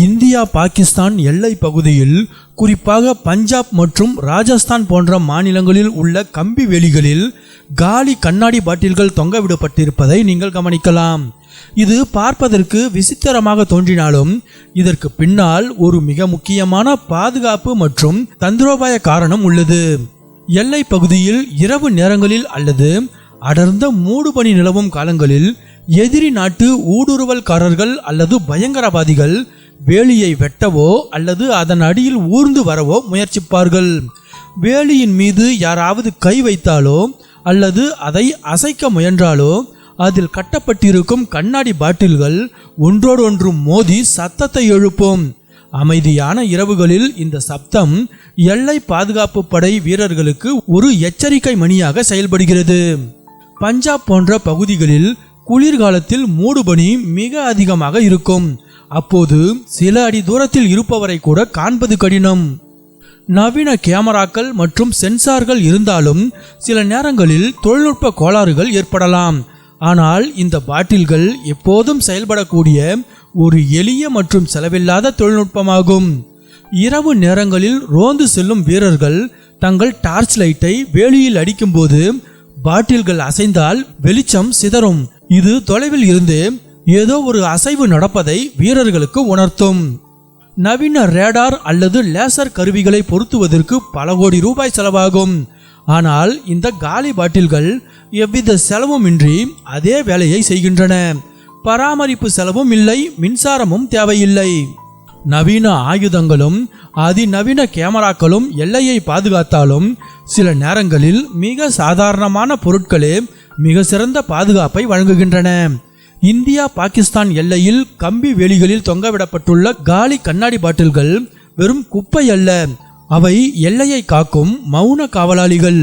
India Pakistan எல்லை பகுதியில் குறிப்பாக பஞ்சாப் மற்றும் ராஜஸ்தான் போன்ற மாநிலங்களில் உள்ள கம்பி வேலிகளில் காலி கண்ணாடி பாட்டில்கள் தொங்கவிடப்பட்டிருப்பதை நீங்கள் கவனிக்கலாம். இது பார்ப்பதற்கு விசித்திரமாக தோன்றினாலும் இதற்கு பின்னால் ஒரு மிக முக்கியமான பாதுகாப்பு மற்றும் தந்திரோபாய காரணம் உள்ளது. எல்லை பகுதியில் இரவு நேரங்களில் அல்லது அடர்ந்த மூடுபனி நிலவும் காலங்களில் எதிரி நாட்டு ஊடுருவல்காரர்கள் அல்லது பயங்கரவாதிகள் வேலியை வெட்டவோ அல்லது அதன் அடியில் ஊர்ந்து வரவோ முயற்சிப்பார்கள். வேலியின் மீது யாராவது கை வைத்தாலோ அல்லது அதை அசைக்க முயன்றாலோ அதில் கட்டப்பட்டிருக்கும் கண்ணாடி பாட்டில்கள் ஒன்றோடொன்று மோதி சத்தத்தை எழுப்பும். அமைதியான இரவுகளில் இந்த சப்தம் எல்லை பாதுகாப்பு படை வீரர்களுக்கு ஒரு எச்சரிக்கை மணியாக செயல்படுகிறது. பஞ்சாப் போன்ற பகுதிகளில் குளிர்காலத்தில் மூடுபனி மிக அதிகமாக இருக்கும். அப்போது சில அடி தூரத்தில் இருப்பவரை கூட காண்பது கடினம். நவீன கேமராக்கள் மற்றும் சென்சார்கள் இருந்தாலும் சில நேரங்களில் தொழில்நுட்ப கோளாறுகள் ஏற்படலாம். ஆனால் இந்த பாட்டில்கள் எப்போதும் செயல்படக்கூடிய ஒரு எளிய மற்றும் செலவில்லாத தொழில்நுட்பமாகும். இரவு நேரங்களில் ரோந்து செல்லும் வீரர்கள் தங்கள் டார்ச் லைட்டை வேலியில் அடிக்கும்போது பாட்டில்கள் அசைந்தால் வெளிச்சம் சிதறும். இது தொலைவில் இருந்து ஏதோ ஒரு அசைவு நடப்பதை வீரர்களுக்கு உணர்த்தும். நவீன ரேடார் அல்லது லேசர் கருவிகளை பொருத்துவதற்கு பல கோடி ரூபாய் செலவாகும். ஆனால் இந்த காலி பாட்டில்கள் எவ்வித செலவுமின்றி அதே வேலையை செய்கின்றன. பராமரிப்பு செலவும் இல்லை, மின்சாரமும் தேவையில்லை. நவீன ஆயுதங்களும் அதிநவீன கேமராக்களும் எல்லையை பாதுகாத்தாலும் சில நேரங்களில் மிக சாதாரணமான பொருட்களே மிக சிறந்த பாதுகாப்பை வழங்குகின்றன. இந்தியா பாகிஸ்தான் எல்லையில் கம்பி வேலிகளில் தொங்கவிடப்பட்டுள்ள காலி கண்ணாடி பாட்டில்கள் வெறும் குப்பை அல்ல, அவை எல்லையை காக்கும் மௌன காவலாளிகள்.